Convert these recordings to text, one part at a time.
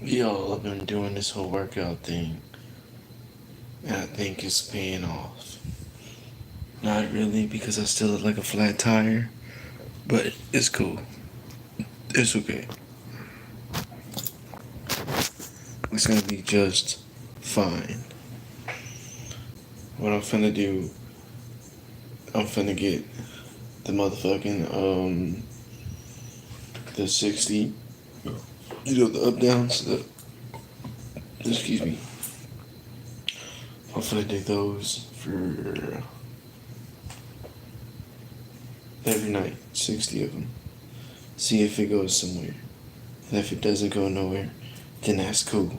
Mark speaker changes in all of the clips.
Speaker 1: Yo, I've been doing this whole workout thing, and I think it's paying off. Not really, because I still look like a flat tire, but it's cool. It's okay. It's gonna be just fine. What I'm finna do, I'm finna get the motherfucking, the 60, the up downs, excuse me. I'm finna do those for every night, 60 of them. See if it goes somewhere. And if it doesn't go nowhere, then that's cool.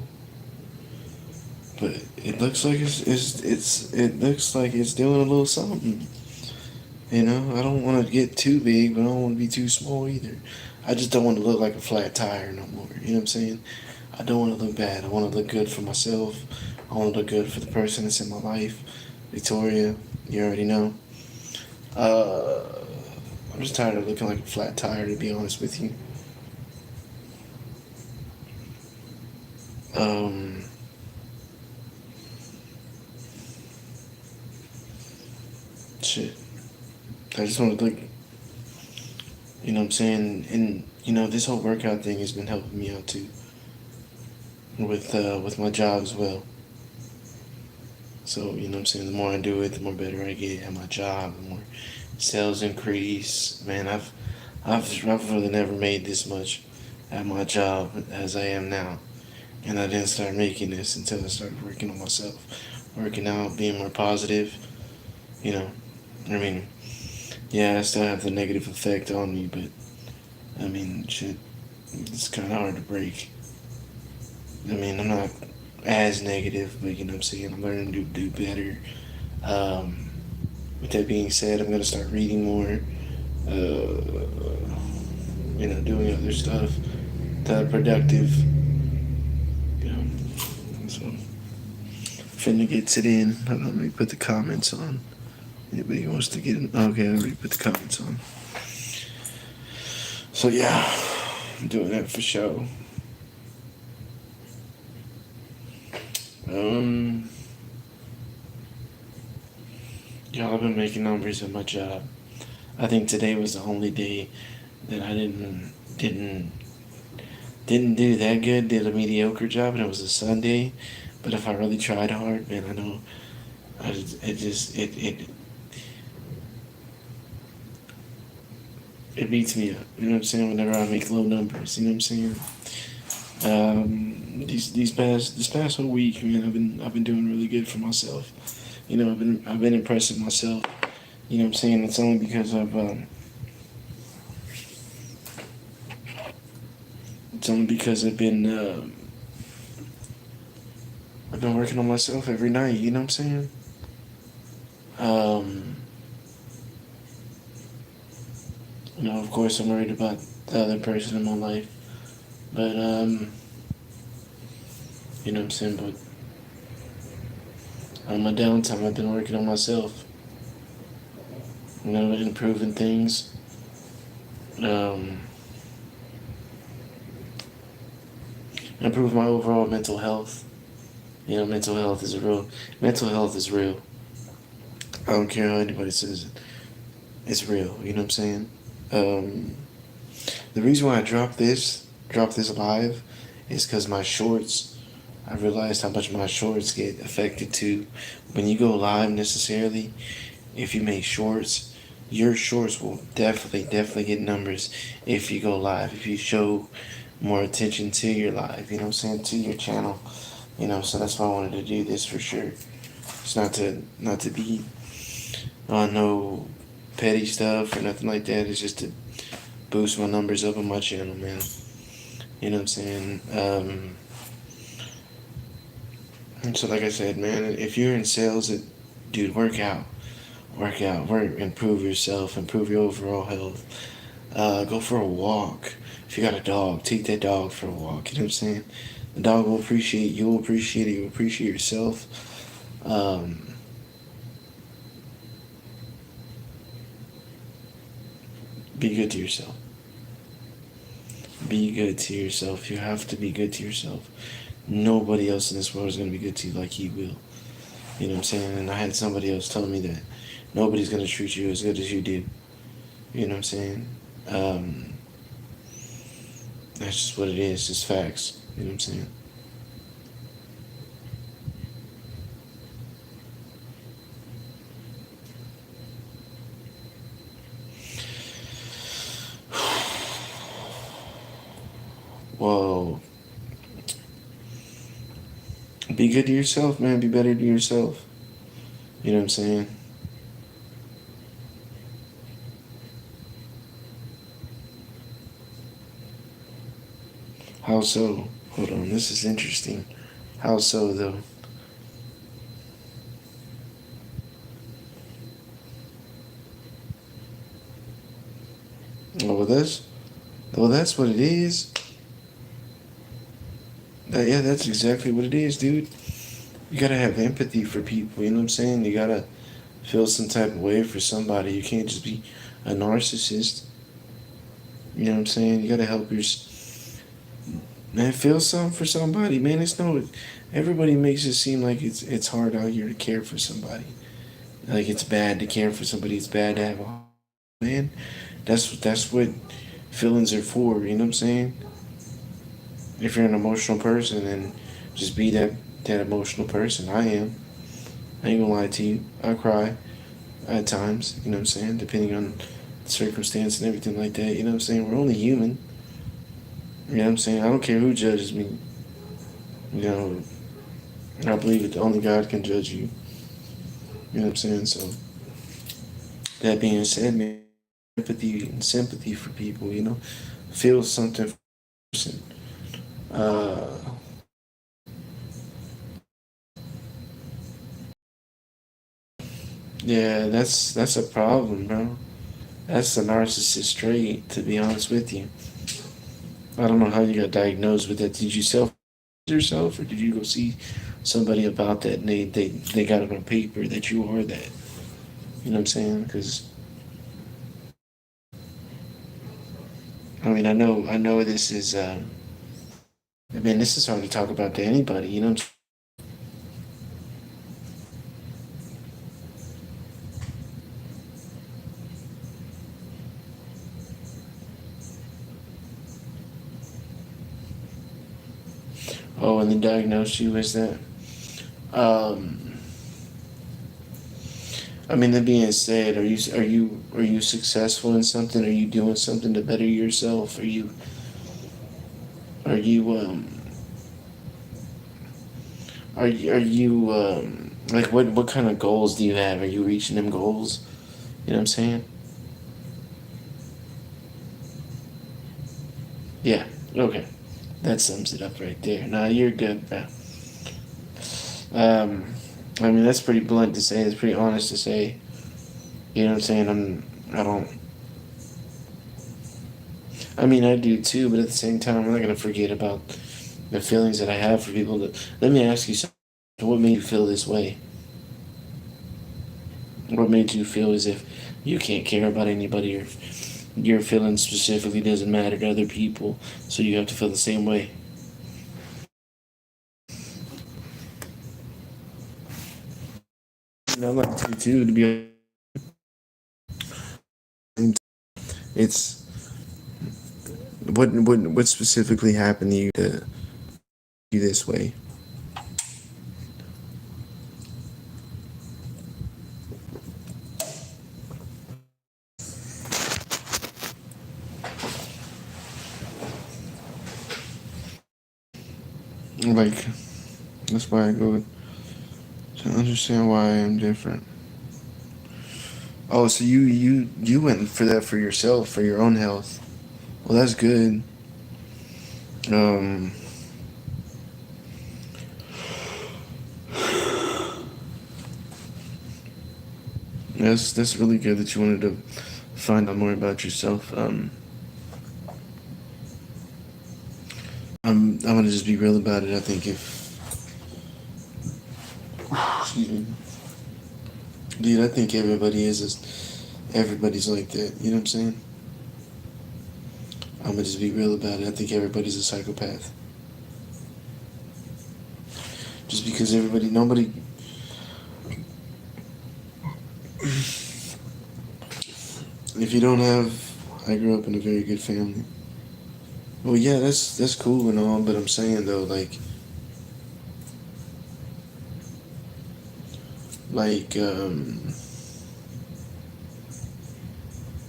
Speaker 1: But it looks like it looks like it's doing a little something. You know, I don't want to get too big, but I don't want to be too small either. I just don't want to look like a flat tire no more. You know what I'm saying? I don't want to look bad. I want to look good for myself. I want to look good for the person that's in my life. Victoria, you already know. Uh, I'm just tired of looking like a flat tire, to be honest with you. Um, shit. I just want to look. You know what I'm saying? And this whole workout thing has been helping me out too. With my job as well. So, what I'm saying, the more I do it, the more better I get at my job, the more sales increase. Man, I've really never made this much at my job as I am now. And I didn't start making this until I started working on myself. Working out, being more positive, you know. I mean, yeah, I still have the negative effect on me, but I mean, shit, it's kind of hard to break. I mean, I'm not as negative, but what I'm saying, I'm learning to do better. Um, with that being said, I'm gonna start reading more. Doing other stuff that are productive. You know, so finna gets it in. Hold on, let me put the comments on. Anybody wants to get in? Okay, I already put the comments on. So yeah, I'm doing that for show. Um, Y'all have been making numbers at my job. I think today was the only day that I didn't do that good. Did a mediocre job, and it was a Sunday. But if I really tried hard, man, I know it beats me up. You know what I'm saying? Whenever I make low numbers, you know what I'm saying? These past this past whole week, man, I've been doing really good for myself. I've been impressing myself. You know what I'm saying? It's only because I've been working on myself every night. You know what I'm saying? Um, of course, I'm worried about the other person in my life, but you know what I'm saying. But on my downtime, I've been working on myself. Improving things. Um, Improve my overall mental health. Mental health is real. I don't care how anybody says it. It's real. You know what I'm saying? Um, the reason why I dropped this live, is because my shorts. I realized how much my shorts get affected too. When you go live, necessarily, if you make shorts, your shorts will definitely get numbers if you go live. If you show more attention to your live, you know what I'm saying, to your channel. So that's why I wanted to do this for sure. It's not to be on no petty stuff or nothing like that. It's just to boost my numbers up on my channel, man. You know what I'm saying? And so like I said, man, if you're in sales, dude, work out, improve yourself, improve your overall health. Go for a walk. If you got a dog, take that dog for a walk. You know what I'm saying? The dog will appreciate you. Will appreciate it. You'll appreciate yourself. Um, be good to yourself. Be good to yourself. You have to be good to yourself. Nobody else in this world is going to be good to you like he will. You know what I'm saying? And I had somebody else tell me that nobody's going to treat you as good as you do. You know what I'm saying? Um, that's just what it is. Just facts. You know what I'm saying? Whoa. Be good to yourself, man. Be better to yourself. You know what I'm saying? How so? Hold on. This is interesting. How so, though? Oh, that's what it is. Yeah, that's exactly what it is, dude. You gotta have empathy for people. You know what I'm saying? You gotta feel some type of way for somebody. You can't just be a narcissist. You know what I'm saying? You gotta help your man feel something for somebody. Man, it's no. Everybody makes it seem like it's hard out here to care for somebody. Like it's bad to care for somebody. It's bad to have a man. That's what feelings are for. You know what I'm saying? If you're an emotional person, then just be that emotional person. I am. I ain't gonna lie to you. I cry at times. You know what I'm saying? Depending on the circumstance and everything like that. You know what I'm saying? We're only human. You know what I'm saying? I don't care who judges me. You know, I believe that only God can judge you. You know what I'm saying? So that being said, man, empathy and sympathy for people. You know, feel something for a person. Uh, yeah, that's a problem, bro. That's a narcissist trait, to be honest with you. I don't know how you got diagnosed with that. Did you self yourself, or did you go see somebody about that and they got it on paper that you are that? You know what I'm saying? Because I know this is. I mean, this is hard to talk about to anybody. You know what I'm saying? Oh, and they diagnosed you as that. Um, I mean, that being said, are you successful in something? Are you doing something to better yourself? Are you are you like what kind of goals do you have? Are you reaching them goals? You know what I'm saying? Yeah. Okay. That sums it up right there. Nah, you're good, bro. Um, I mean that's pretty blunt to say. It's pretty honest to say. You know what I'm saying? I don't. I mean I do too, but at the same time I'm not gonna forget about the feelings that I have for people. Let me ask you something. What made you feel this way? What made you feel as if you can't care about anybody or your feelings specifically doesn't matter to other people, so you have to feel the same way? And I'm like too, to be honest. It's what specifically happened to you to you this way? Like that's why I go to understand why I am different. Oh, so you went for that for yourself, for your own health. Well, that's good. Um, that's really good that you wanted to find out more about yourself. I'm gonna just be real about it. I think if excuse me, dude, I think everybody's like that. You know what I'm saying? I'm gonna just be real about it. I think everybody's a psychopath. Just because nobody. If you don't have, I grew up in a very good family. Well, yeah, that's cool and all, but I'm saying though, like,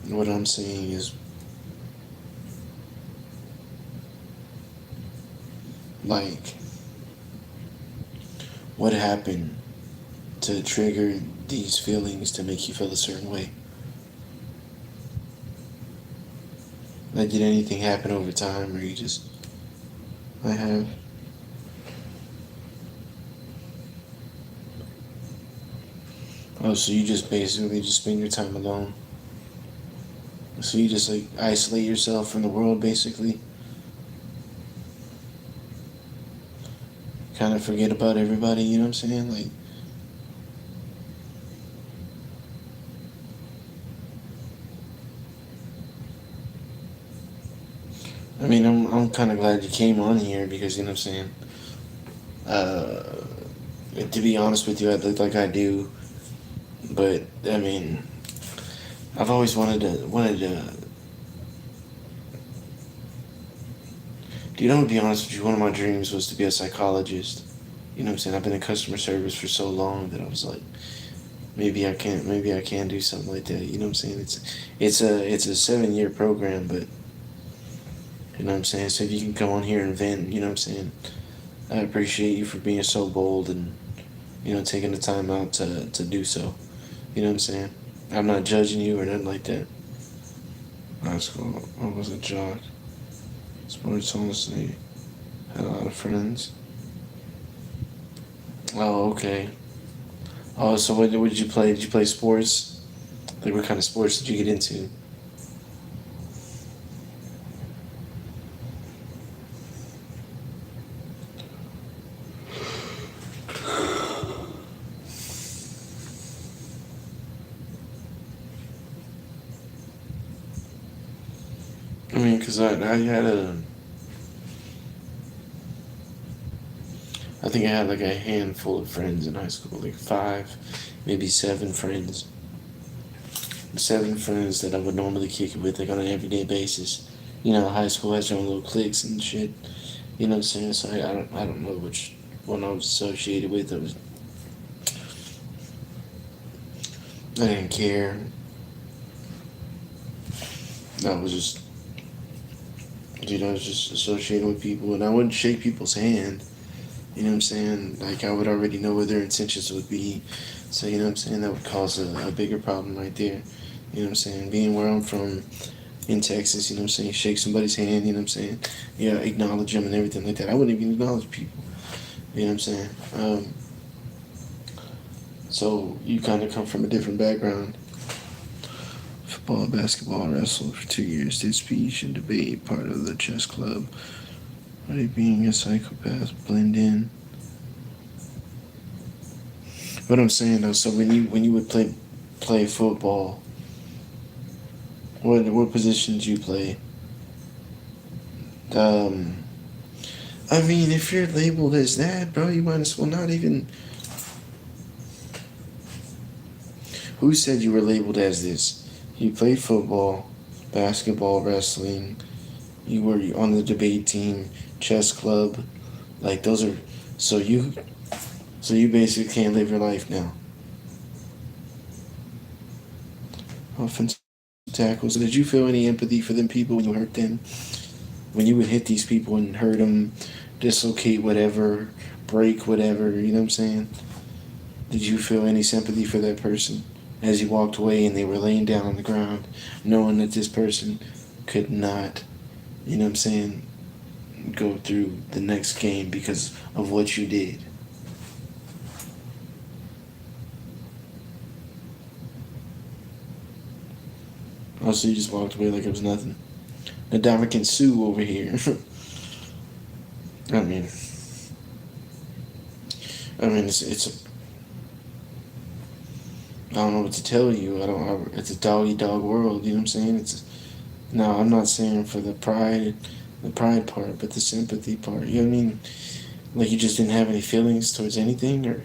Speaker 1: what I'm saying is, like, what happened to trigger these feelings to make you feel a certain way? Like, did anything happen over time, or you just, I have. Oh, so you just basically just spend your time alone. So you just like isolate yourself from the world, basically. Kind of forget about everybody. You know what I'm saying? Like, I mean, I'm kind of glad you came on here because you know what I'm saying. Uh, to be honest with you, I look like I do, but I mean, I've always wanted to. Dude, I'm gonna be honest with you. One of my dreams was to be a psychologist. You know what I'm saying? I've been in customer service for so long that I was like, maybe I can do something like that. You know what I'm saying? It's a 7 year program, but you know what I'm saying. So if you can come on here and vent, you know what I'm saying. I appreciate you for being so bold and taking the time out to do so. You know what I'm saying. I'm not judging you or nothing like that. High school, I was a jock. Sports honestly had a lot of friends. Oh, okay. Oh, so what did you play? Did you play sports? Like, what kind of sports did you get into? I mean, cause I had I think I had like a handful of friends in high school, like five, maybe seven friends. 7 friends that I would normally kick it with, like on an everyday basis. High school has your own little cliques and shit. You know what I'm saying? So I don't know which one I was associated with. I didn't care. I was just I was just associated with people, and I wouldn't shake people's hand. You know what I'm saying? Like, I would already know what their intentions would be. So, you know what I'm saying? That would cause a bigger problem right there. You know what I'm saying? Being where I'm from in Texas, you know what I'm saying? Shake somebody's hand, you know what I'm saying? Yeah, acknowledge them and everything like that. I wouldn't even acknowledge people. You know what I'm saying? So, you kind of come from a different background. Football, basketball, wrestled for 2 years, did speech and debate, part of the chess club. Are being a psychopath, blend in? What I'm saying though, so when you would play football, what position did you play? Um, I mean, if you're labeled as that, bro, you might as well not even. Who said you were labeled as this? You played football, basketball, wrestling. You were on the debate team, chess club. Like those are. So you basically can't live your life now. Offensive tackles. Did you feel any empathy for them people when you hurt them? When you would hit these people and hurt them, dislocate whatever, break whatever, you know what I'm saying? Did you feel any sympathy for that person as you walked away and they were laying down on the ground, knowing that this person could not, you know what I'm saying, go through the next game because of what you did? Also, you just walked away like it was nothing. Nadamakan Sue over here. I mean, it's I don't know what to tell you. I don't. It's a dog eat dog world. You know what I'm saying? No, I'm not saying for the pride part, but the sympathy part. You know what I mean? Like you just didn't have any feelings towards anything, or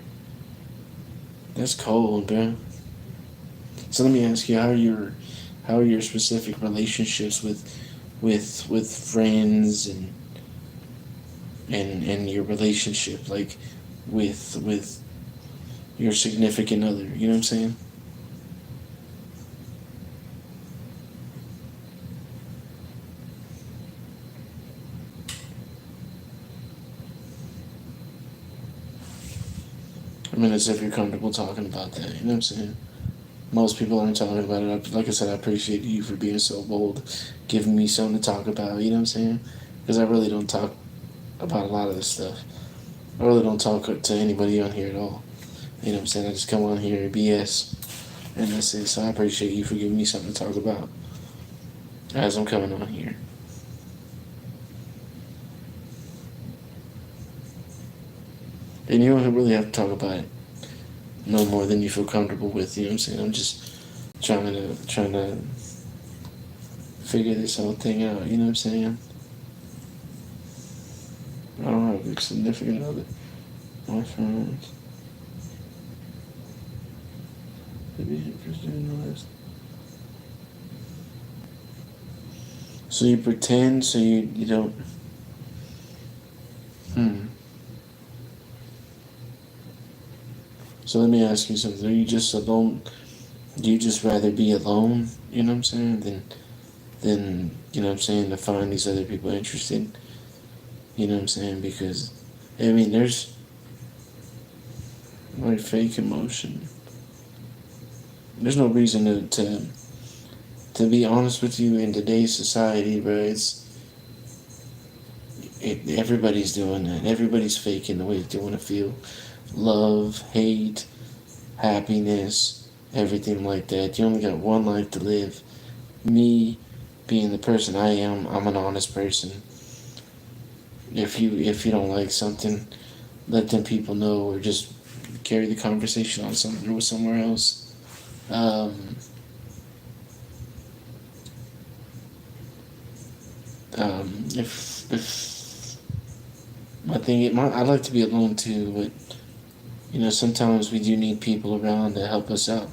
Speaker 1: that's cold, bro. So let me ask you, how are your specific relationships with friends and your relationship like with your significant other? You know what I'm saying? I mean, as if you're comfortable talking about that. You know what I'm saying? Most people aren't talking about it. Like I said, I appreciate you for being so bold, giving me something to talk about. You know what I'm saying? Because I really don't talk about a lot of this stuff. I really don't talk to anybody on here at all. You know what I'm saying? I just come on here and BS, and that's it. So I appreciate you for giving me something to talk about as I'm coming on here. And you don't really have to talk about it no more than you feel comfortable with. You know what I'm saying? I'm just trying to figure this whole thing out. You know what I'm saying? I don't have a significant other. My friends. To be interested in this. So you pretend, so you don't. Hmm. So let me ask you something. Are you just alone? Do you just rather be alone? You know what I'm saying? Than you know what I'm saying, to find these other people interested. You know what I'm saying? Because I mean, there's like fake emotion. There's no reason to be honest with you in today's society, bro. Everybody's doing that. Everybody's faking the way they want to feel. Love, hate, happiness, everything like that. You only got one life to live. Me, being the person I am, I'm an honest person. If you don't like something, let them people know, or just carry the conversation on something with somewhere else. Um, if my thing, I like to be alone too, but you know sometimes we do need people around to help us out.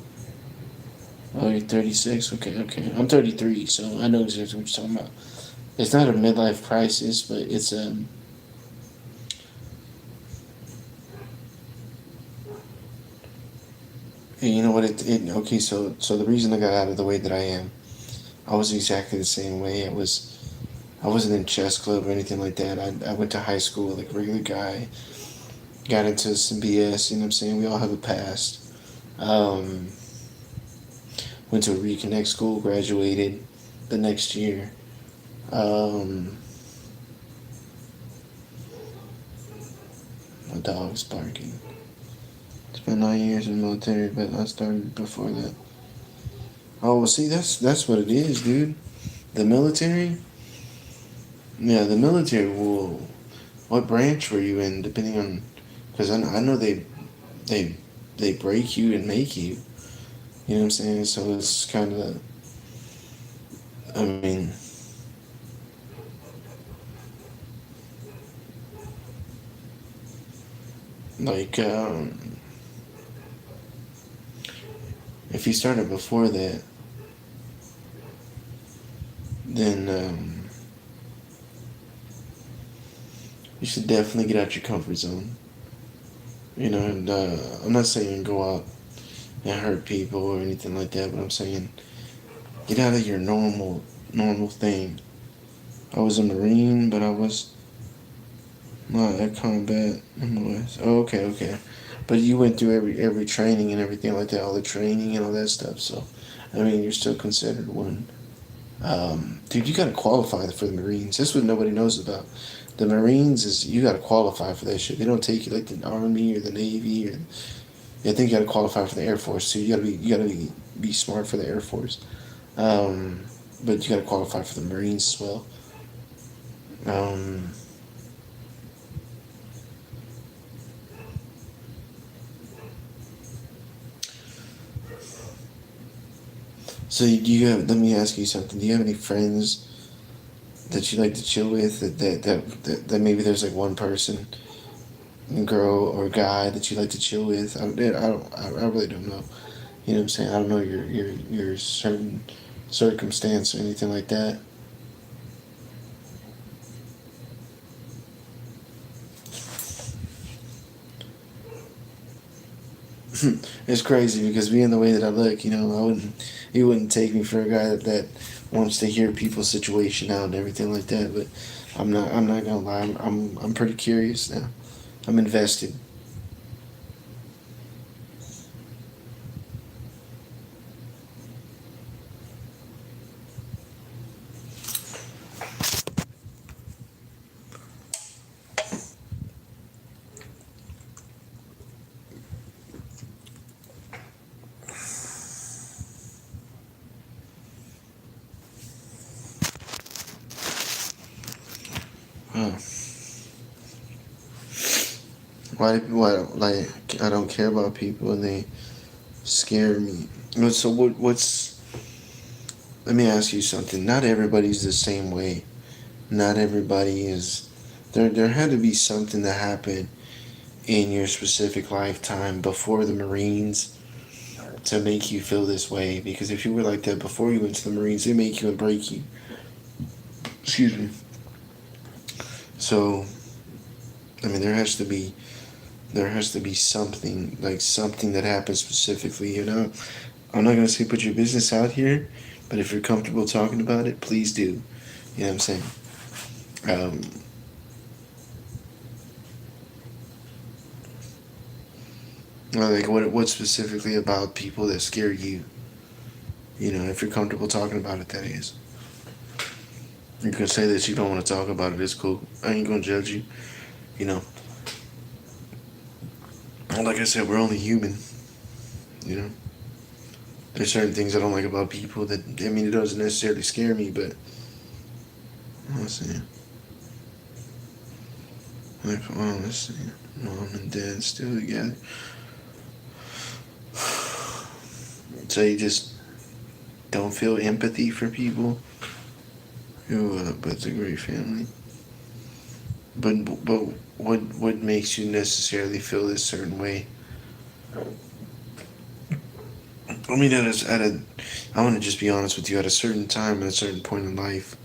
Speaker 1: Oh, you're 36. Okay, okay. I'm 33, so I know exactly what you're talking about. It's not a midlife crisis, but it's you know what it okay. So the reason I got out of the way that I am, I was exactly the same way. I wasn't in chess club or anything like that. I went to high school like a regular guy. Got into some BS. You know what I'm saying? We all have a past. Um, Went to a reconnect school. Graduated the next year. Um, my dog's barking. Spent 9 years in the military, but I started before that. Oh, well, see, that's what it is, dude. The military. Yeah, the military will. What branch were you in? Depending on, because I know they they break you and make you. You know what I'm saying? So it's kind of. I mean, like if you started before that, then you should definitely get out your comfort zone. You know, and I'm not saying go out and hurt people or anything like that, but I'm saying get out of your normal thing. I was a Marine, but I was not at combat MOS. Oh, okay, okay. But you went through every training and everything like that, all the training and all that stuff. So, I mean, you're still considered one. Dude, you gotta qualify for the Marines. That's what nobody knows about. The Marines is you gotta qualify for that shit. They don't take you like the Army or the Navy or. I think you gotta qualify for the Air Force too. You gotta be smart for the Air Force. Um, but you gotta qualify for the Marines as well. Um, So you have? Let me ask you something. Do you have any friends that you like to chill with? That maybe there's like one person, girl or guy that you like to chill with. I really don't know. You know what I'm saying? I don't know your certain circumstance or anything like that. It's crazy because being the way that I look, you wouldn't take me for a guy that wants to hear people's situation out and everything like that. But I'm not gonna lie. I'm pretty curious now. I'm invested. Oh, why like I don't care about people and they scare me. So what's? Let me ask you something. Not everybody's the same way. Not everybody is. There had to be something that happened in your specific lifetime before the Marines to make you feel this way. Because if you were like that before you went to the Marines, they make you and break you. Excuse me. So I mean, there has to be something like something that happened specifically. I'm not gonna say put your business out here, but if you're comfortable talking about it, please do. You know what I'm saying? Um, like what specifically about people that scare you? If you're comfortable talking about it, that is. You can say that you don't want to talk about it. It's cool. I ain't gonna judge you. You know, like I said, we're only human. You know, there's certain things I don't like about people that I mean it doesn't necessarily scare me, but let's see. Like, well, let's see. Mom and dad still together. So you just don't feel empathy for people. But it's a great family. But what makes you necessarily feel this certain way? I mean, I want to just be honest with you. At a certain time, at a certain point in life,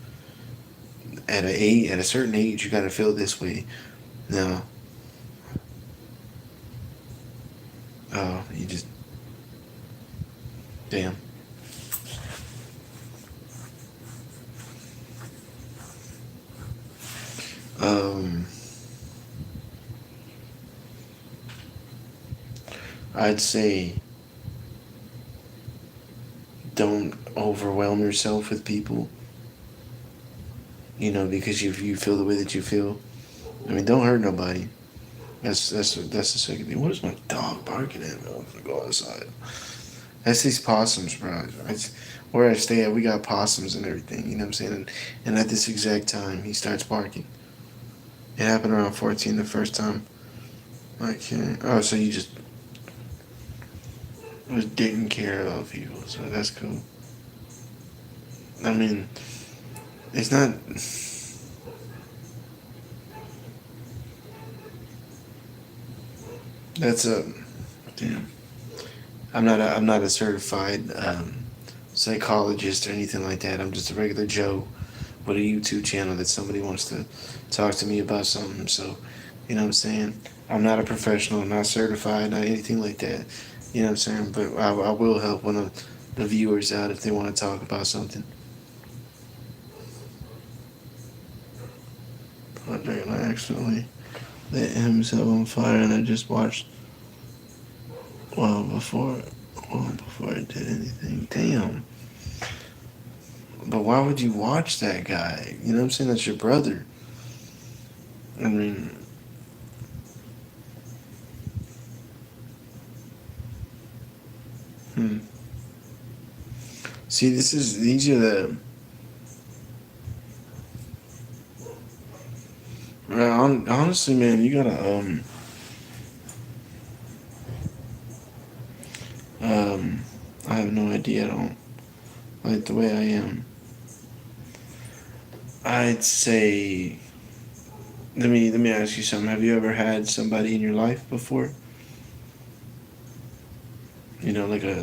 Speaker 1: at a certain age, you gotta feel this way. No, you just damn. Um, I'd say don't overwhelm yourself with people. Because you feel the way that you feel. I mean, don't hurt nobody. That's the second thing. What is my dog barking at me? I'm gonna go outside. That's these possums, bro. It's, where I stay at, we got possums and everything. You know what I'm saying? And at this exact time, he starts barking. It happened around 14 the first time. Okay. Oh, so you just was taking care of people, so that's cool. I mean, it's not. That's a. Damn. I'm not a certified psychologist or anything like that. I'm just a regular Joe with a YouTube channel that somebody wants to talk to me about something. So, you know what I'm saying? I'm not a professional, not certified, not anything like that. You know what I'm saying? But I will help one of the viewers out if they want to talk about something. Partner and I accidentally lit himself on fire, and I just watched well before before I did anything. Damn. But why would you watch that guy? You know what I'm saying? That's your brother. I mean, hmm. See, these are the. Honestly, man, you gotta um I have no idea. I don't. like the way I am, I'd say, let me ask you something. Have you ever had somebody in your life before? You know, like I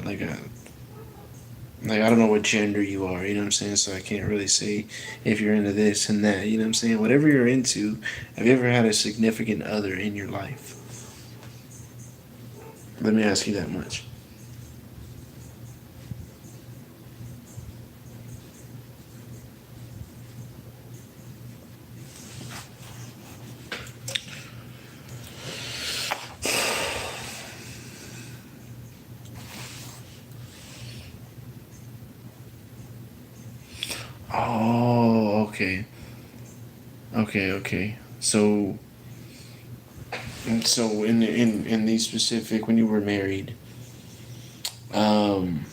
Speaker 1: don't know what gender you are, you know what I'm saying? So I can't really say if you're into this and that, you know what I'm saying? Whatever you're into, have you ever had a significant other in your life? Let me ask you that much. Oh, okay. Okay, okay. So in these specific when you were married, um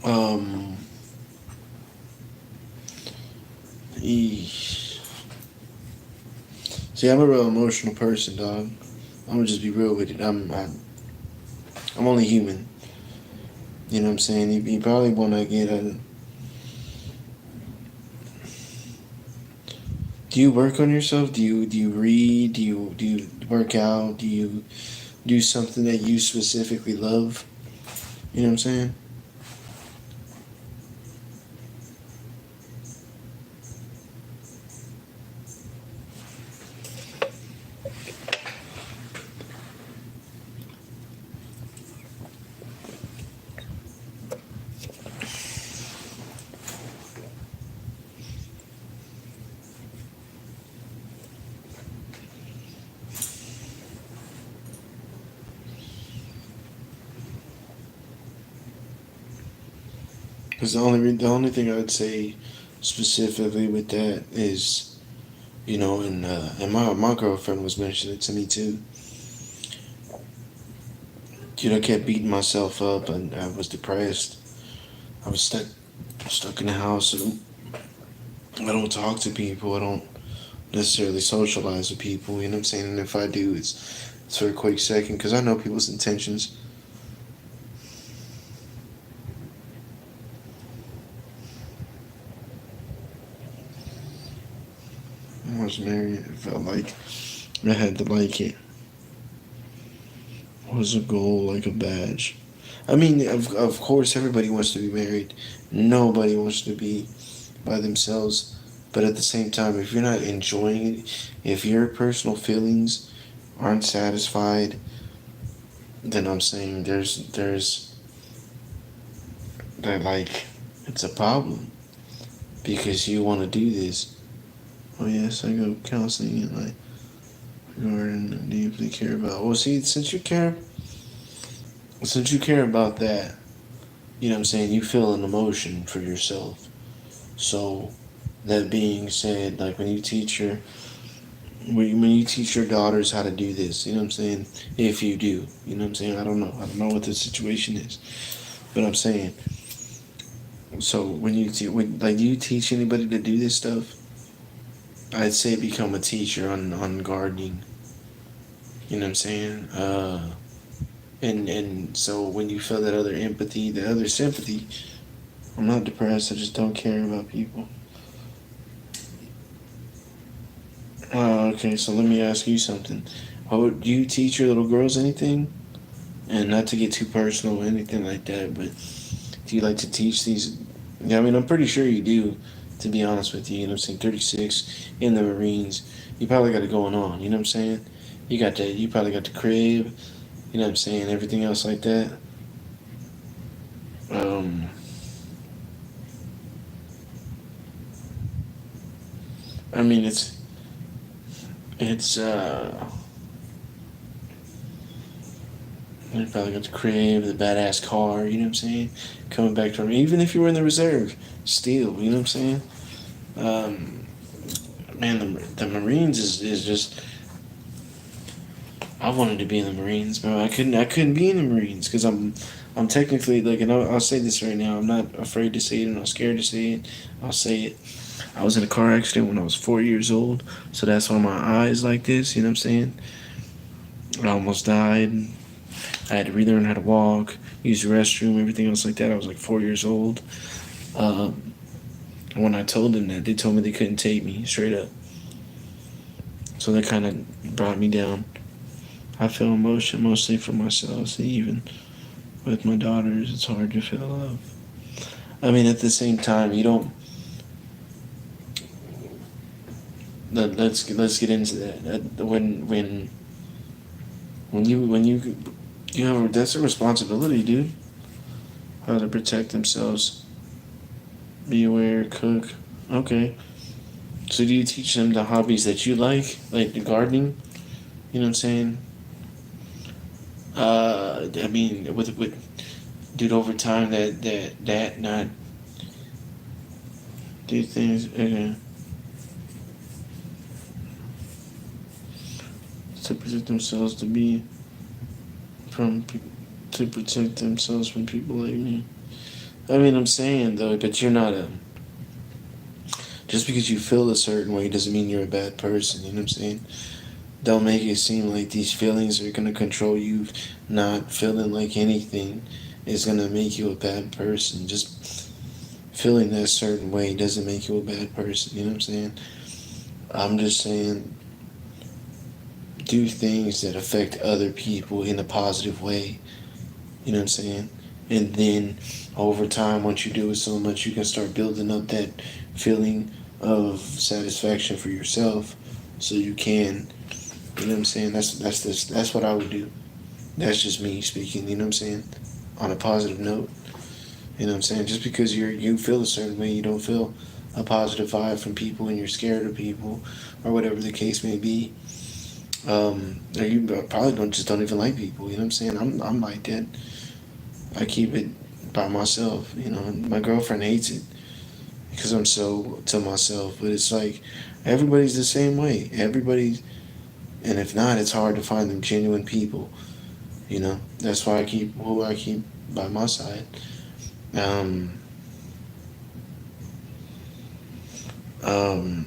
Speaker 1: um eesh. See, I'm a real emotional person, dog. I'm gonna just be real with it. I'm only human. You know what I'm saying? You probably want to get a. Do you work on yourself? Do you read? Do you work out? Do you do something that you specifically love? You know what I'm saying? Because the only thing I'd say specifically with that is, and my girlfriend was mentioning it to me too. I kept beating myself up, and I was depressed. I was stuck in the house, and I don't talk to people. I don't necessarily socialize with people. You know what I'm saying? And if I do, it's for a quick second because I know people's intentions. I was married. It felt like I had to like it. It was a goal, like a badge. I mean, of course, everybody wants to be married. Nobody wants to be by themselves. But at the same time, if you're not enjoying it, if your personal feelings aren't satisfied, then I'm saying there's that, like, it's a problem because you want to do this. Oh yes, I go counseling and I regard and deeply care about. Well, see, since you care about that, you know what I'm saying, you feel an emotion for yourself. So that being said, like when you teach your daughters how to do this, you know what I'm saying? If you do, you know what I'm saying? I don't know. I don't know what the situation is, but I'm saying. So when do you teach anybody to do this stuff? I'd say become a teacher on gardening. You know what I'm saying? And so when you feel that other empathy, the other sympathy, I'm not depressed. I just don't care about people. Okay, so let me ask you something. Do you teach your little girls anything? And not to get too personal or anything like that, but do you like to teach these? Yeah, I mean, I'm pretty sure you do, to be honest with you. You know what I'm saying? 36 in the Marines. You probably got it going on. You know what I'm saying? You probably got the crib. You know what I'm saying? Everything else like that. Um, I mean, it's. You probably got the crib, the badass car, you know what I'm saying? Coming back to even if you were in the reserve, still, you know what I'm saying? Um, man, the Marines is just. I wanted to be in the Marines, bro. I couldn't be in the Marines because I'm technically like, and I'll say this right now. I'm not afraid to say it. I'm not scared to say it. I'll say it. I was in a car accident when I was 4 years old, so that's why my eyes like this. You know what I'm saying? I almost died. I had to relearn how to walk, use the restroom, everything else like that. I was like 4 years old. Um, when I told them that, they told me they couldn't take me straight up. So that kind of brought me down. I feel emotion mostly for myself. See, even with my daughters, it's hard to feel love. I mean, at the same time, you don't. Let's get into that. When you have that's a responsibility, dude. How to protect themselves. Be aware. Cook. Okay. So do you teach them the hobbies that you like the gardening? You know what I'm saying? I mean, with dude, over time that not do things to protect themselves to be from to protect themselves from people like me. I mean, I'm saying though that you're not a just because you feel a certain way doesn't mean you're a bad person. You know what I'm saying? Don't make it seem like these feelings are gonna control you. Not feeling like anything is gonna make you a bad person. Just feeling that certain way doesn't make you a bad person. You know what I'm saying? I'm just saying do things that affect other people in a positive way. You know what I'm saying? And then over time, once you do it so much, you can start building up that feeling of satisfaction for yourself, so you can. You know what I'm saying? That's what I would do. That's just me speaking. You know what I'm saying? On a positive note. You know what I'm saying? Just because you feel a certain way, you don't feel a positive vibe from people, and you're scared of people, or whatever the case may be. Or you probably don't even like people. You know what I'm saying? I'm like that. I keep it by myself. You know, my girlfriend hates it because I'm so to myself. But it's like everybody's the same way. Everybody's, and if not, it's hard to find them genuine people. You know, that's why I keep who I keep by my side. Um, um,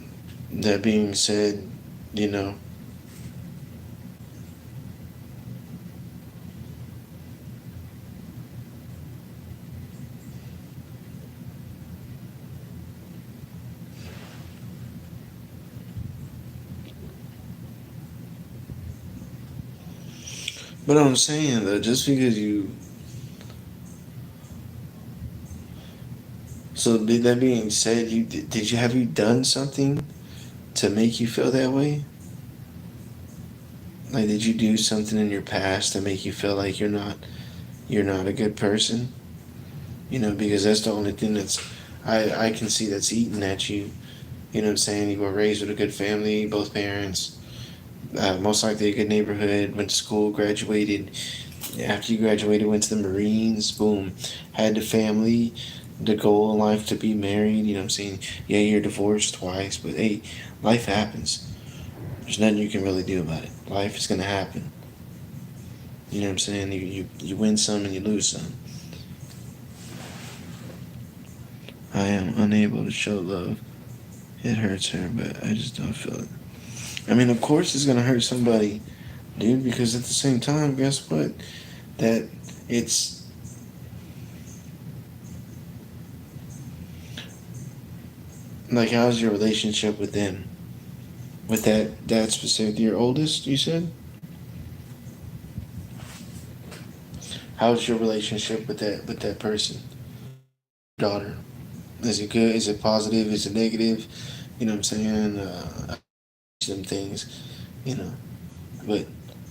Speaker 1: that being said, you know, but I'm saying though, just because you, so that being said, did you have you done something to make you feel that way? Like, did you do something in your past to make you feel like you're not a good person? You know, because that's the only thing I can see that's eating at you. You know what I'm saying? You were raised with a good family, both parents, most likely a good neighborhood, went to school, graduated. After you graduated, went to the Marines, boom, had the family, the goal in life to be married. You know what I'm saying? Yeah, you're divorced twice, but hey, life happens. There's nothing you can really do about it. Life is gonna happen. You know what I'm saying? You win some and you lose some. I am unable to show love. It hurts her, but I just don't feel it. I mean, of course it's gonna hurt somebody, dude, because at the same time, guess what? That it's like, how's your relationship with them? With that specific, your oldest, you said? How's your relationship with that person? Daughter. Is it good? Is it positive? Is it negative? You know what I'm saying? Some things, you know. But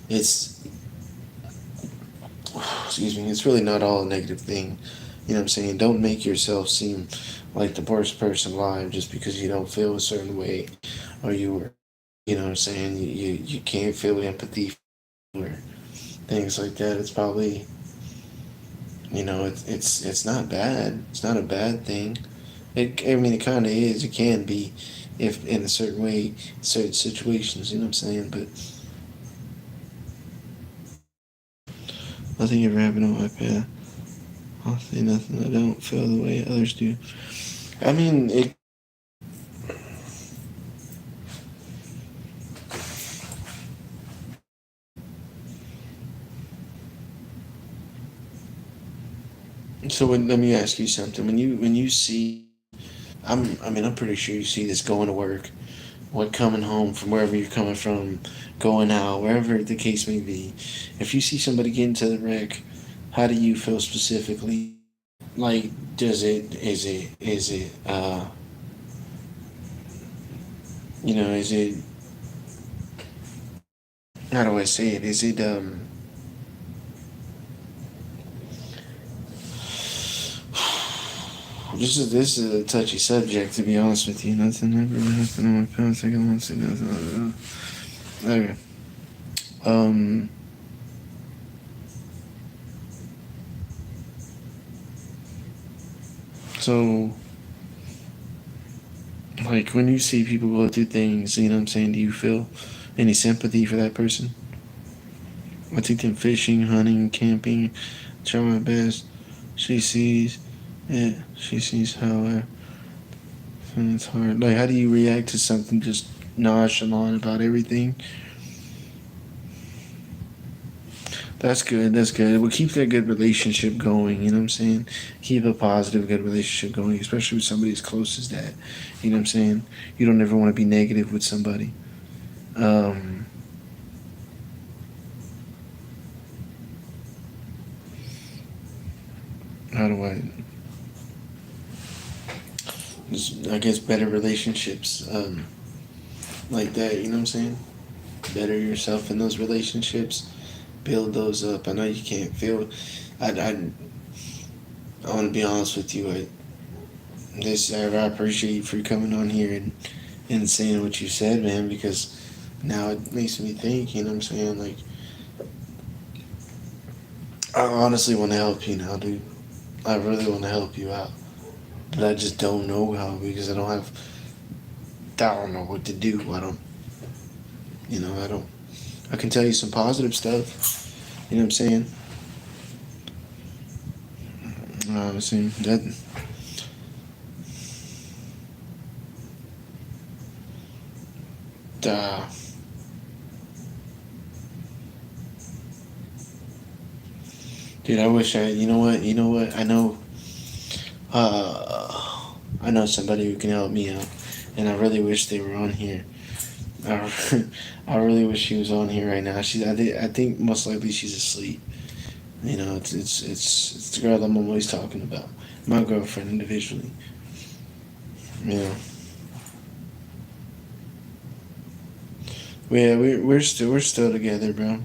Speaker 1: it's excuse me, it's really not all a negative thing. You know what I'm saying? Don't make yourself seem like the worst person alive just because you don't feel a certain way, or you were, you know what I'm saying? You can't feel empathy or things like that. It's probably, it's not bad. It's not a bad thing. I mean, it kind of is. It can be, if in a certain way, certain situations. You know what I'm saying? But nothing ever happened on my path. I'll say nothing. I don't feel the way others do. I mean, So let me ask you something. When you see, I'm pretty sure you see this going to work, what coming home from wherever you're coming from, going out, wherever the case may be. If you see somebody get into the wreck, how do you feel specifically? Like, does it is it is it, how do I say it? Is it this is a touchy subject, to be honest with you. Nothing ever happened on my past. I can once say nothing. Okay. Um. So, like, when you see people go through things, you know what I'm saying? Do you feel any sympathy for that person? I take them fishing, hunting, camping. Try my best. She sees. Yeah, she sees how it's hard. Like, how do you react to something just nonchalant about everything? That's good. That's good. Well, keep that good relationship going. You know what I'm saying? Keep a positive, good relationship going, especially with somebody as close as that. You know what I'm saying? You don't ever want to be negative with somebody. Um, how do I? I guess better relationships, like that. You know what I'm saying? Better yourself in those relationships. Build those up. I know you can't feel. I want to be honest with you. I appreciate you for coming on here and saying what you said, man, because now it makes me think, you know what I'm saying? Like, I honestly want to help you now, dude. I really want to help you out. But I just don't know how because I don't know what to do. I don't, I can tell you some positive stuff. You know what I'm saying? Honestly, uh, dude, I wish you know what, I know somebody who can help me out. And I really wish they were on here. I, I really wish she was on here right now. I think most likely she's asleep. You know, it's the girl I'm always talking about. My girlfriend individually. You know, we're still together, bro.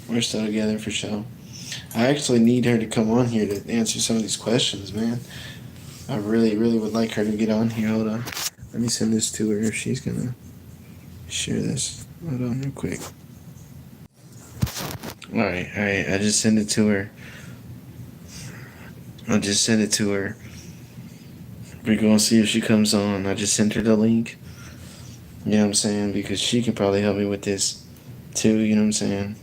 Speaker 1: We're still together for sure. I actually need her to come on here to answer some of these questions, man. I really, really would like her to get on here. Hold on. Let me send this to her if she's gonna share this. Hold on, real quick. All right. I just sent it to her. I'll just send it to her. We're gonna see if she comes on. I just sent her the link. You know what I'm saying? Because she can probably help me with this too. You know what I'm saying?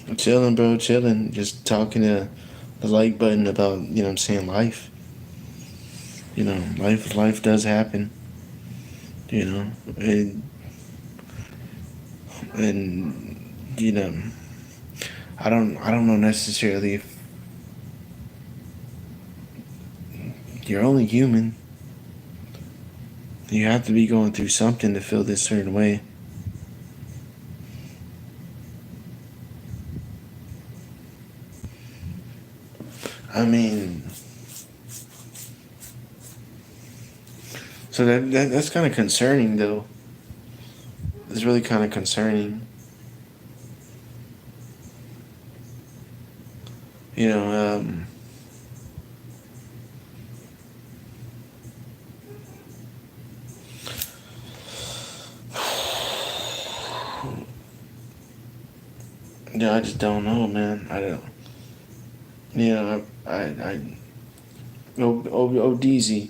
Speaker 1: I'm chilling, bro. Chilling. Just talking to the like button about, you know what I'm saying, life. You know, life does happen. You know, and you know, I don't know necessarily if you're only human. You have to be going through something to feel this certain way. I mean, so that's kind of concerning, though. It's really kind of concerning. You know, yeah, I just don't know, man. I don't. You know, DZ,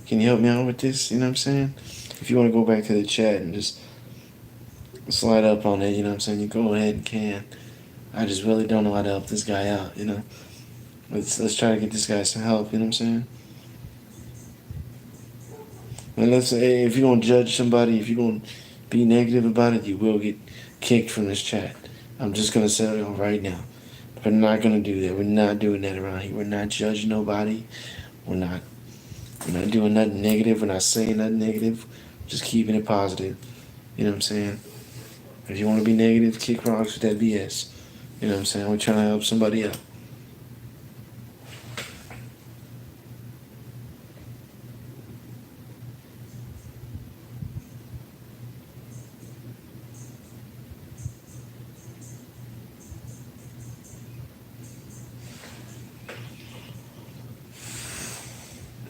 Speaker 1: can you help me out with this? You know what I'm saying? If you want to go back to the chat and just slide up on it, you know what I'm saying? You go ahead and can. I just really don't know how to help this guy out, you know? Let's try to get this guy some help, you know what I'm saying? And let's say if you're gonna judge somebody, if you're gonna be negative about it, you will get kicked from this chat. I'm just gonna say it right now. We're not gonna do that. We're not doing that around here. We're not judging nobody. We're not. We're not doing nothing negative. We're not saying nothing negative. Just keeping it positive. You know what I'm saying? If you want to be negative, kick rocks with that BS. You know what I'm saying? We're trying to help somebody out.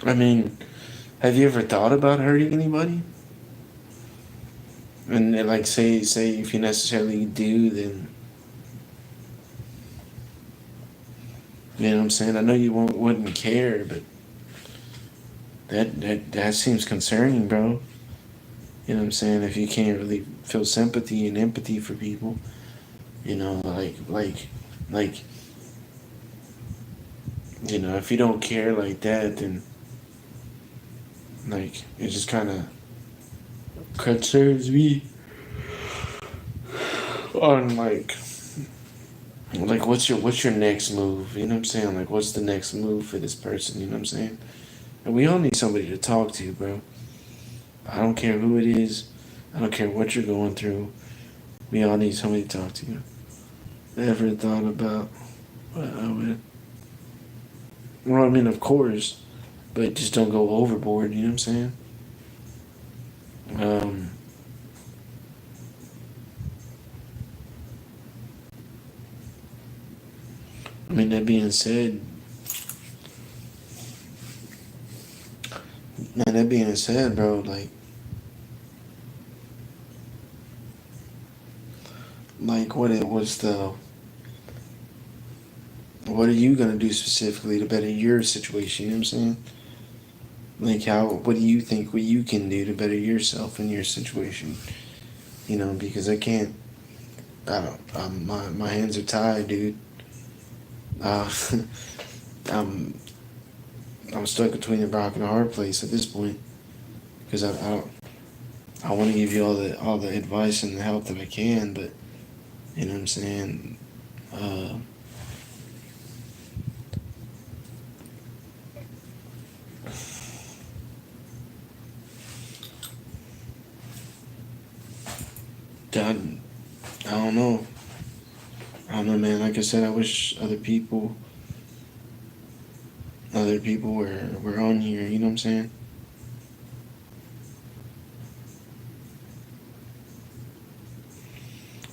Speaker 1: I mean, have you ever thought about hurting anybody? And like, say if you necessarily do, then you know what I'm saying. I know you wouldn't care, but that seems concerning, bro. You know what I'm saying? If you can't really feel sympathy and empathy for people, you know, like, you know, if you don't care like that, then like it just kind of concerns me on like what's your next move? You know what I'm saying? Like what's the next move for this person? You know what I'm saying? And we all need somebody to talk to, bro. I don't care who it is. I don't care what you're going through. We all need somebody to talk to. You. Ever thought about what I would? Well, I mean, of course, but just don't go overboard. You know what I'm saying? Um, I mean, that being said, man, that being said, bro, like what it was the what are you gonna do specifically to better your situation? You know what I'm saying? Like what do you think what you can do to better yourself in your situation? You know, because I can't. I don't. My hands are tied, dude. Uh, I'm I'm stuck between a rock and a hard place at this point because I want to give you all the advice and the help that I can, but you know what I'm saying. Uh, I, I don't know. I don't know, man. Like I said, I wish other people were on here. You know what I'm saying?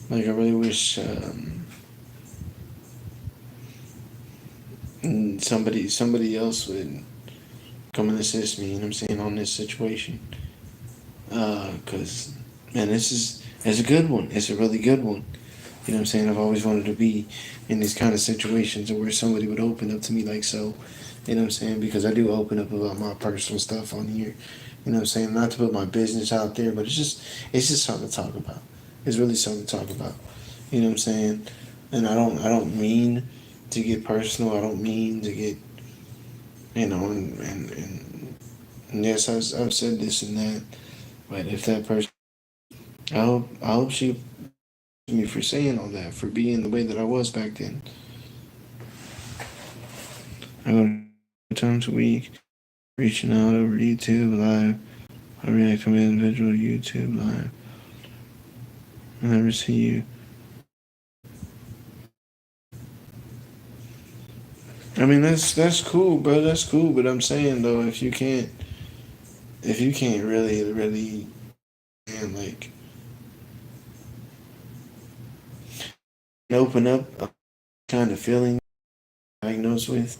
Speaker 1: Like I really wish somebody else would come and assist me. You know what I'm saying on this situation. Cause man, it's a good one. It's a really good one. You know what I'm saying? I've always wanted to be in these kind of situations where somebody would open up to me like so. You know what I'm saying? Because I do open up about my personal stuff on here. You know what I'm saying? Not to put my business out there, but it's just something to talk about. It's really something to talk about. You know what I'm saying? And I don't mean to get personal. I don't mean to get and yes, I've said this and that. But if that person, I hope she me for saying all that, for being the way that I was back then. I go times a week, reaching out over YouTube Live. I react to individual YouTube Live. I never see you. I mean that's cool, bro. That's cool. But I'm saying though, if you can't really, man, like open up a kind of feeling diagnosed with,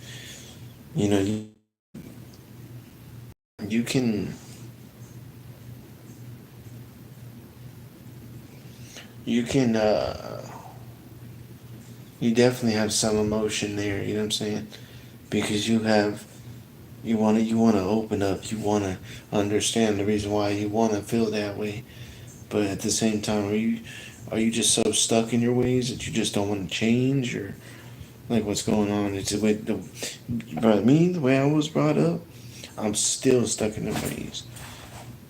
Speaker 1: you know, you can you can you definitely have some emotion there. You know what I'm saying? Because you want to open up. You want to understand the reason why you want to feel that way. But at the same time, are you just so stuck in your ways that you just don't want to change, or like what's going on? It's the way the way I was brought up. I'm still stuck in the ways.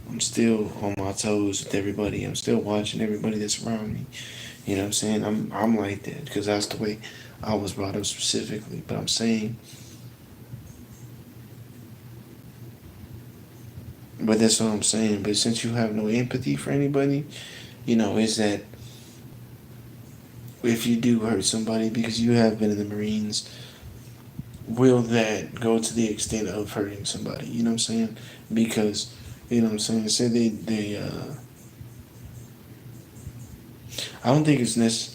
Speaker 1: I'm still on my toes with everybody. I'm still watching everybody that's around me. You know what I'm saying? I'm like that because that's the way I was brought up specifically. But I'm saying, but that's what I'm saying. But since you have no empathy for anybody, is that if you do hurt somebody because you have been in the Marines, will that go to the extent of hurting somebody? You know what I'm saying? Because, what I'm saying? Say I don't think it's necessary.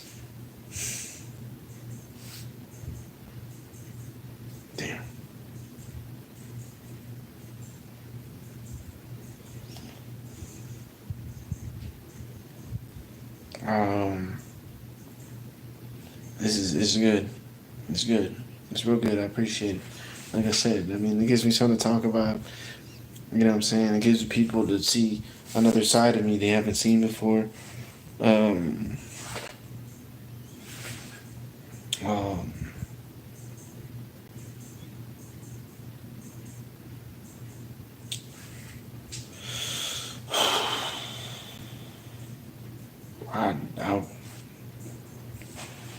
Speaker 1: Damn. Um, this is good. It's good. It's real good. I appreciate it. Like I said, I mean, it gives me something to talk about. You know what I'm saying? It gives people to see another side of me they haven't seen before. Um, um,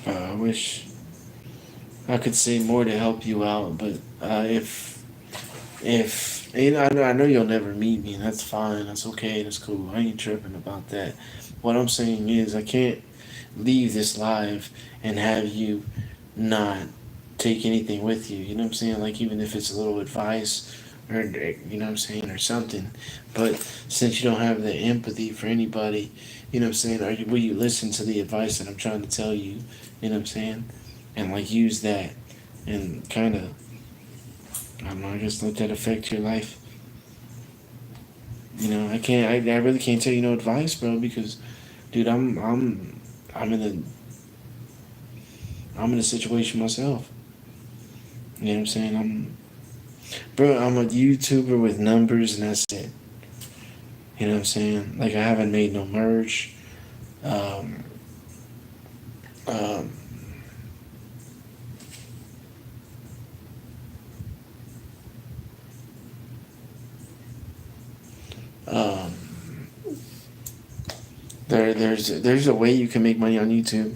Speaker 1: I wish I could say more to help you out, but if I know you'll never meet me, and that's fine. That's okay. That's cool. I ain't tripping about that. What I'm saying is, I can't leave this live and have you not take anything with you. You know what I'm saying? Like, even if it's a little advice or, what I'm saying, or something. But since you don't have the empathy for anybody, you know what I'm saying, will you listen to the advice that I'm trying to tell you? You know what I'm saying? And like use that and kind of, I don't know, I guess let that affect your life. I really can't tell you no advice, bro, because, dude, I'm in a situation myself. You know what I'm saying? I'm a YouTuber with numbers, and that's it. You know what I'm saying? Like, I haven't made no merch. Um, um, um, there's a way you can make money on YouTube.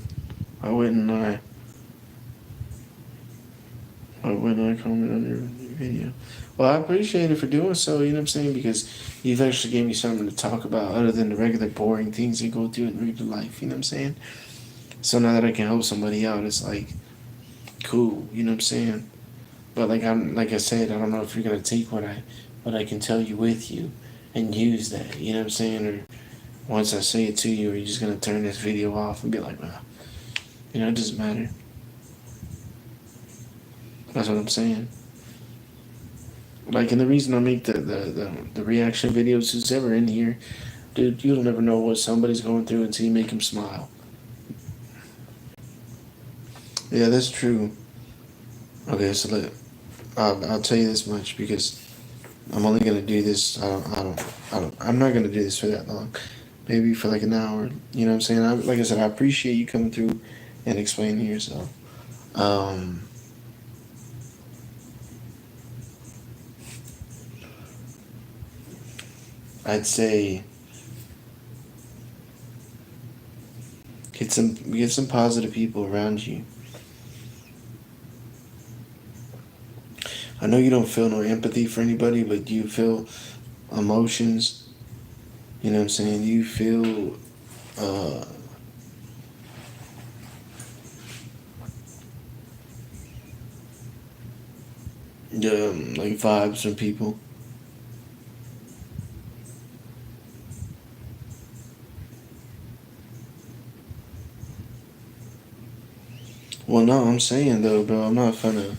Speaker 1: I wouldn't lie. When I comment on your video. Well, I appreciate it for doing so, you know what I'm saying? Because you've actually gave me something to talk about other than the regular boring things you go through in regular life, you know what I'm saying? So now that I can help somebody out, it's like cool, you know what I'm saying? But like I said, I don't know if you're gonna take what I can tell you with you and use that, you know what I'm saying? Or once I say it to you, are you just gonna turn this video off and be like, well, it doesn't matter. That's what I'm saying. Like, and the reason I make the reaction videos, who's ever in here, dude, you'll never know what somebody's going through until you make them smile. Yeah, that's true. Okay, so I'll tell you this much because I'm only gonna do this. I'm not gonna do this for that long. Maybe for like an hour. You know what I'm saying? Like I said, I appreciate you coming through and explaining yourself. Um, I'd say get some positive people around you. I know you don't feel no empathy for anybody, but you feel emotions. You know what I'm saying? You feel uh, like vibes from people. Well, no, I'm saying though, bro, I'm not gonna.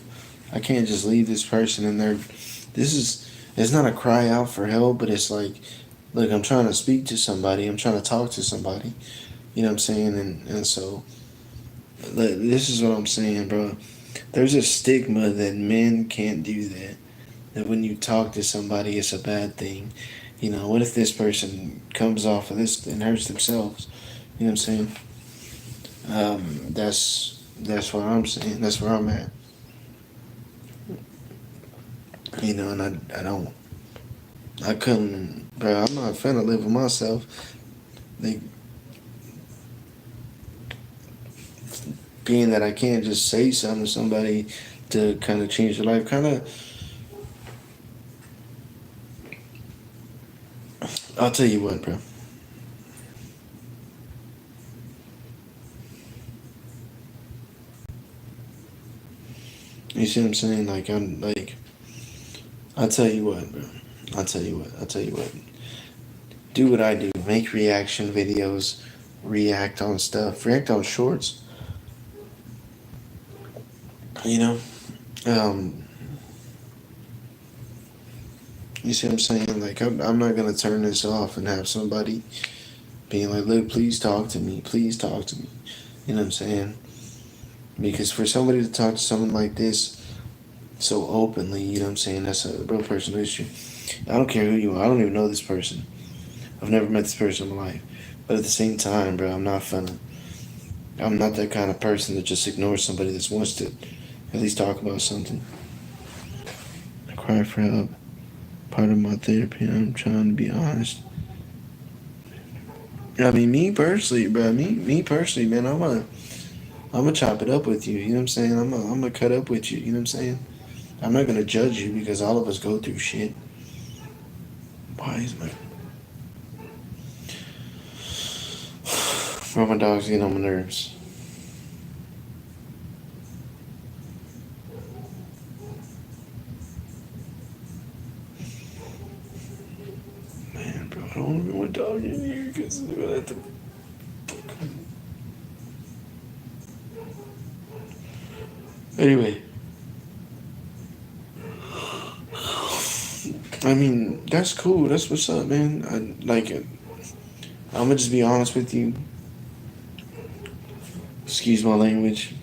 Speaker 1: I can't just leave this person in there. This is. It's not a cry out for help, but it's like, look, I'm trying to speak to somebody. I'm trying to talk to somebody. You know what I'm saying? And so, this is what I'm saying, bro. There's a stigma that men can't do that. That when you talk to somebody, it's a bad thing. What if this person comes off of this and hurts themselves? You know what I'm saying? That's what I'm saying. That's where I'm at. And I don't. I couldn't, bro. I'm not finna live with myself. They being that I can't just say something to somebody to kind of change their life, I'll tell you what, bro. You see what I'm saying? Like, I'm like, I'll tell you what, bro. I'll tell you what. Do what I do. Make reaction videos. React on stuff. React on shorts. You know? Um, you see what I'm saying? Like, I'm not going to turn this off and have somebody being like, look, please talk to me. Please talk to me. You know what I'm saying? Because for somebody to talk to someone like this so openly, you know what I'm saying? That's a real personal issue. I don't care who you are. I don't even know this person. I've never met this person in my life. But at the same time, bro, I'm not that kind of person that just ignores somebody that wants to at least talk about something. I cry for help. Part of my therapy, I'm trying to be honest. I mean, me personally, bro, me personally, man, I'm gonna chop it up with you. You know what I'm saying? I'm gonna cut up with you. You know what I'm saying? I'm not gonna judge you because all of us go through shit. Why is my bro, my dog's getting on my nerves. Man, bro, I don't want to get my dog in here because they're gonna have to. Anyway, I mean that's cool. That's what's up, man. I like it. I'm gonna just be honest with you. Excuse my language.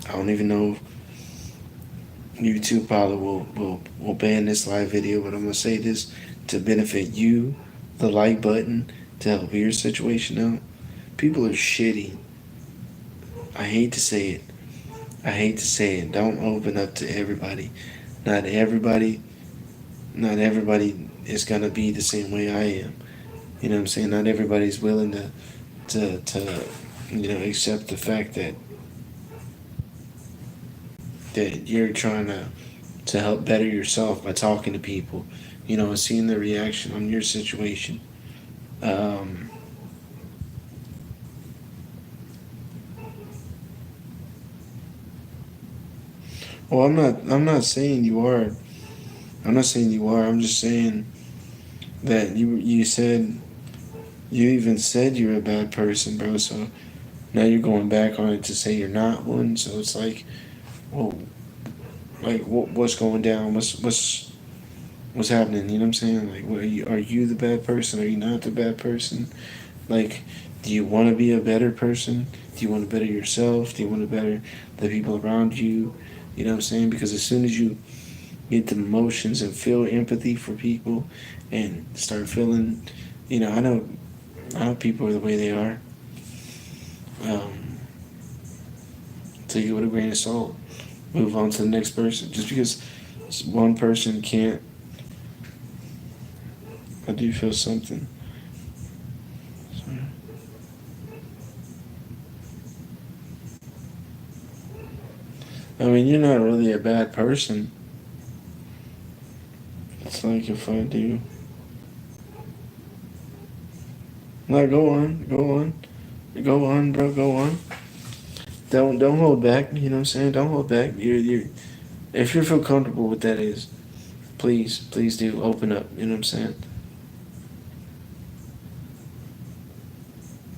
Speaker 1: I don't even know if YouTube probably will ban this live video, but I'm gonna say this to benefit you, the like button, to help your situation out. People are shitty. I hate to say it. I hate to say it. Don't open up to everybody. Not everybody. Not everybody is gonna be the same way I am. You know what I'm saying? Not everybody's willing to accept the fact that you're trying to help better yourself by talking to people, and seeing their reaction on your situation. Um, well, I'm not saying you are. I'm not saying you are. I'm just saying that you said you even said you're a bad person, bro. So now you're going back on it to say you're not one. So it's like, well, like what's going down? What's happening? You know what I'm saying? Like, are you the bad person? Are you not the bad person? Like, do you want to be a better person? Do you want to better yourself? Do you want to better the people around you? You know what I'm saying? Because as soon as you get the emotions and feel empathy for people and start feeling, I know people are the way they are. Um, Take it with a grain of salt. Move on to the next person. Just because one person can't, I do feel something. I mean, you're not really a bad person. It's like if I do. No, go on, bro, go on. Don't hold back. You know what I'm saying? Don't hold back. You if you feel comfortable with that is, please do open up. You know what I'm saying?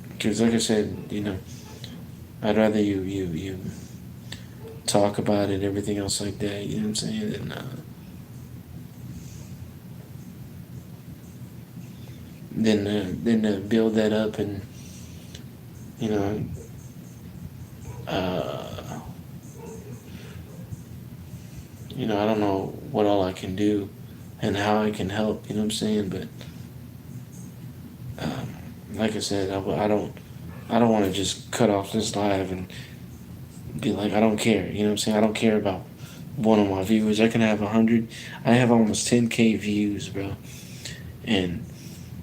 Speaker 1: Because like I said, I'd rather you talk about it, everything else like that. You know what I'm saying? Then build that up and you know uh, I don't know what all I can do and how I can help. You know what I'm saying? But um, like I said, I don't want to just cut off this live and be like I don't care. You know what I'm saying? I don't care about one of my viewers. I can have 100. I have almost 10K views, bro. And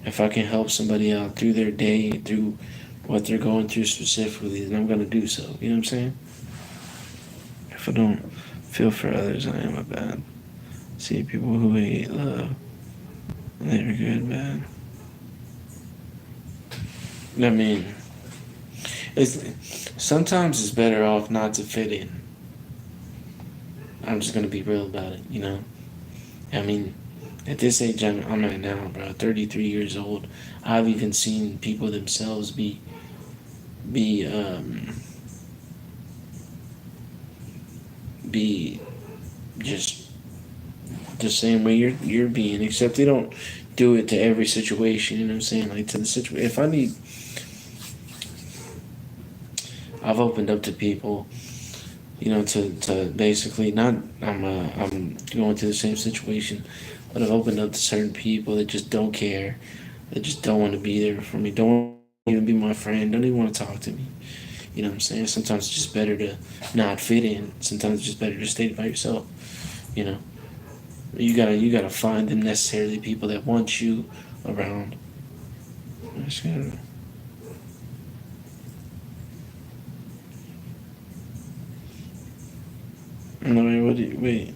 Speaker 1: if I can help somebody out through their day, through what they're going through specifically, then I'm gonna do so. You know what I'm saying? If I don't feel for others, I am a bad. See people who hate love, they're good, bad. I mean, it's sometimes it's better off not to fit in. I'm just gonna be real about it, you know. I mean, at this age I'm at now, bro, 33 years old, I've even seen people themselves be be just the same way you're being, except they don't do it to every situation. You know what I'm saying? Like to the situation. If I need, I've opened up to people. You know, to basically not. I'm going through the same situation, but I've opened up to certain people that just don't care. They just don't want to be there for me. Don't even be my friend. Don't even want to talk to me. You know what I'm saying? Sometimes it's just better to not fit in. Sometimes it's just better to stay by yourself. You know, you gotta find the necessarily people that want you around. That's good. No, wait, what do you, wait.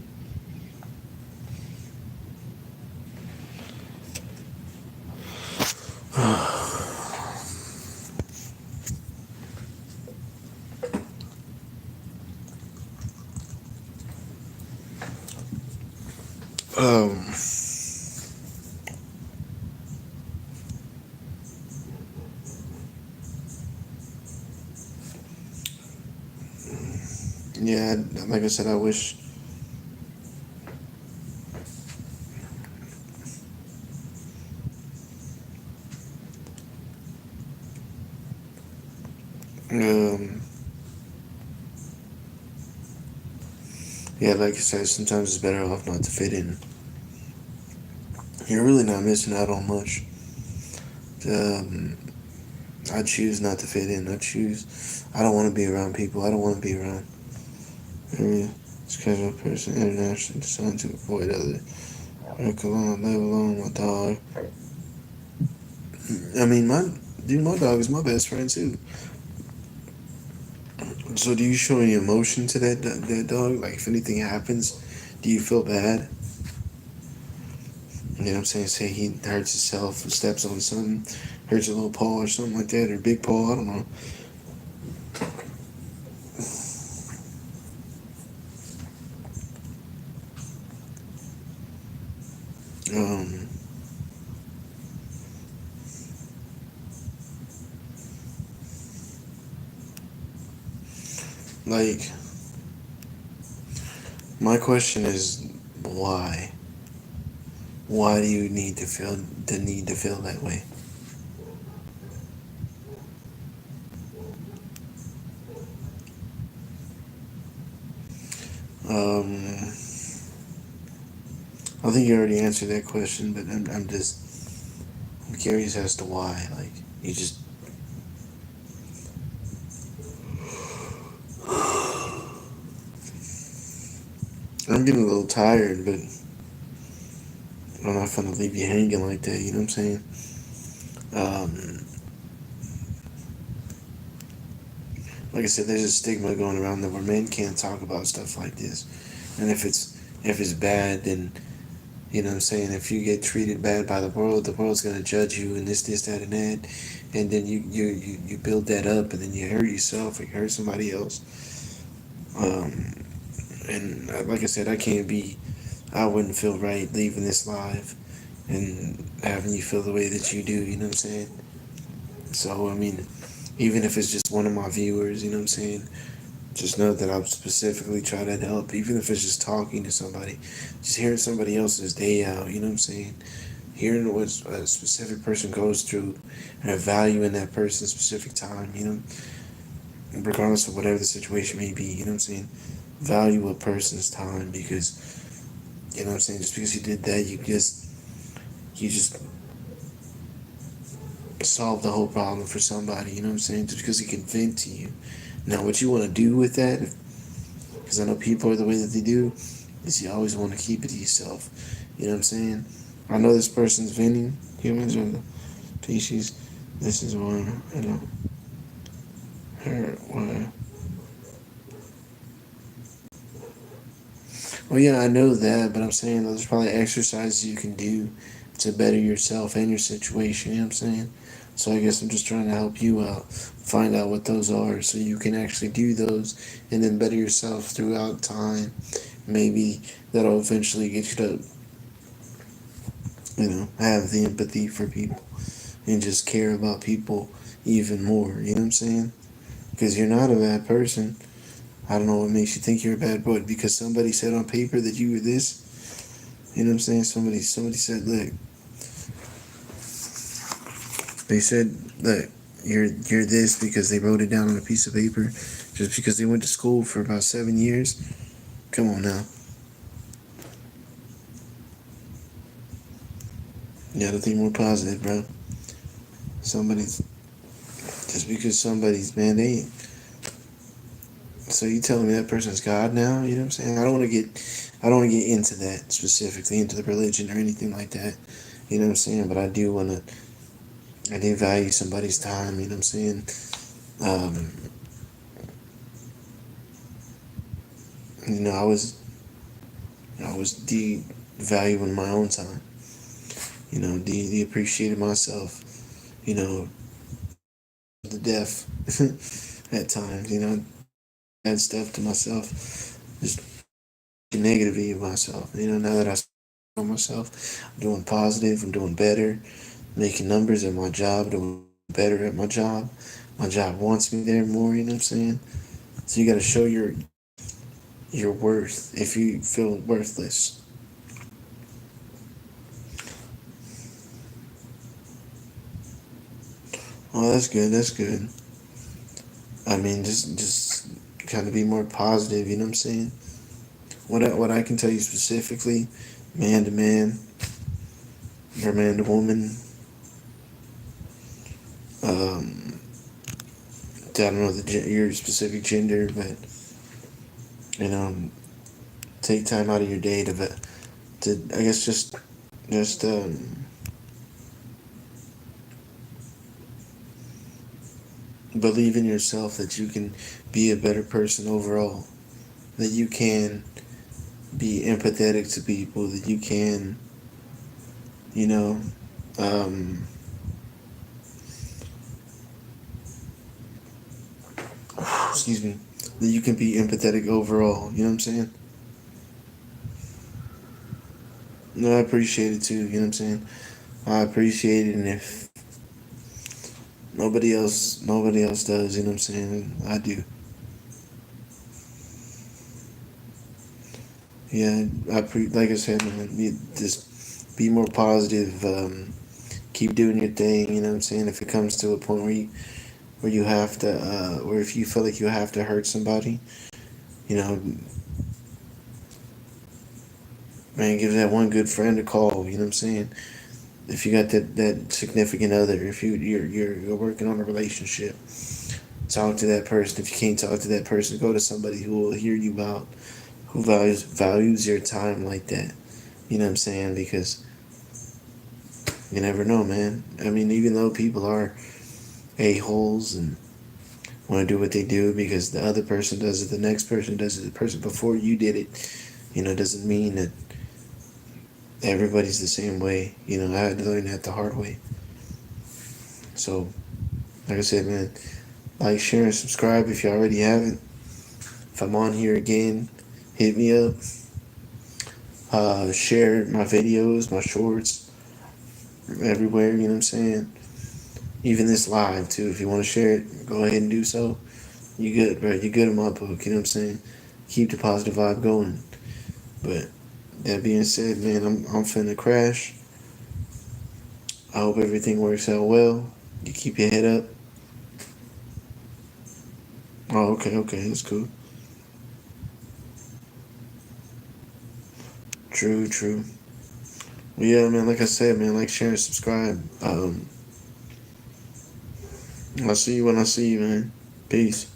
Speaker 1: Um, yeah, like I said, I wish. Um, yeah, like I said, sometimes it's better off not to fit in. You're really not missing out on much. Um, I choose not to fit in. I choose. I don't want to be around people. I don't want to be around. I mean, schedule person internationally designed to avoid others. Work alone, live alone, my dog. I mean, my dog is my best friend too. So, do you show any emotion to that dog? Like, if anything happens, do you feel bad? You know what I'm saying? Say he hurts himself, steps on something, hurts a little paw or something like that, or big paw. I don't know. Um, like, my question is, why? Why do you need to feel the need to feel that way? Um, I think you already answered that question, but I'm curious as to why. Like, you just I'm getting a little tired, but I'm not gonna leave you hanging like that. You know what I'm saying? Um, like I said, there's a stigma going around that where men can't talk about stuff like this, and if it's bad, then you know what I'm saying. If you get treated bad by the world's gonna judge you and this, that, and that, and then you build that up, and then you hurt yourself or you hurt somebody else. Um, and like I said, I wouldn't feel right leaving this live and having you feel the way that you do. You know what I'm saying? So I mean, even if it's just one of my viewers, you know what I'm saying? Just know that I'm specifically trying to help, even if it's just talking to somebody, just hearing somebody else's day out. You know what I'm saying? Hearing what a specific person goes through and valuing that person's specific time. You know, regardless of whatever the situation may be. You know what I'm saying? Value a person's time because you know what I'm saying. Just because you did that, you just solve the whole problem for somebody, you know what I'm saying? Just because he can vent to you. Now, what you want to do with that, because I know people are the way that they do, is you always want to keep it to yourself. You know what I'm saying? I know this person's venting. Humans are the species. This is one, you know. Well, well, yeah, I know that, but I'm saying there's probably exercises you can do to better yourself and your situation. You know what I'm saying? So I guess I'm just trying to help you out, find out what those are, so you can actually do those and then better yourself throughout time. Maybe that'll eventually get you to, have the empathy for people and just care about people even more. You know what I'm saying? Because you're not a bad person. I don't know what makes you think you're a bad boy because somebody said on paper that you were this. You know what I'm saying? Somebody said, look, they said, look, you're this because they wrote it down on a piece of paper, just because they went to school for about 7 years. Come on now, you gotta think more positive, bro. Somebody's just because somebody's man, they. So you telling me that person's God now? You know what I'm saying? I don't want to get into that specifically, into the religion or anything like that. You know what I'm saying? But I do value somebody's time. You know what I'm saying? Um, I was devaluing my own time. De-appreciated myself. You know, the death at times. Add stuff to myself. Just negativity of myself. Now that I know myself, I'm doing positive. I'm doing better. Making numbers at my job. Doing better at my job. My job wants me there more. You know what I'm saying? So you got to show your worth if you feel worthless. Oh, that's good. That's good. I mean, just kind of be more positive. You know what I'm saying? What I can tell you specifically, man to man or man to woman. Um, I don't know your specific gender, but you know, take time out of your day to I guess just believe in yourself that you can be a better person overall. That you can be empathetic to people. That you can, you know, um, excuse me, that you can be empathetic overall. You know what I'm saying? No, I appreciate it too. You know what I'm saying? I appreciate it, and if nobody else does, you know what I'm saying? I do. Yeah, like I said, man. You just be more positive. Keep doing your thing. You know what I'm saying? If it comes to a point where you have to, or if you feel like you have to hurt somebody, you know, man, give that one good friend a call. You know what I'm saying? If you got that significant other, if you're working on a relationship, talk to that person. If you can't talk to that person, go to somebody who will hear you out, who values your time like that. You know what I'm saying? Because you never know, man. I mean, even though people are a-holes and want to do what they do because the other person does it, the next person does it, the person before you did it, doesn't mean that everybody's the same way. I had to learn that the hard way. So, like I said, man, like, share, and subscribe if you already haven't. If I'm on here again, hit me up. Share my videos, my shorts, everywhere, you know what I'm saying? Even this live, too. If you want to share it, go ahead and do so. You good, bro. You good in my book, you know what I'm saying? Keep the positive vibe going. But that being said, man, I'm finna crash. I hope everything works out well. You keep your head up. Oh, okay, okay, that's cool. True, true. Well, yeah, man, like I said, man, like, share, and subscribe. I'll see you when I see you, man. Peace.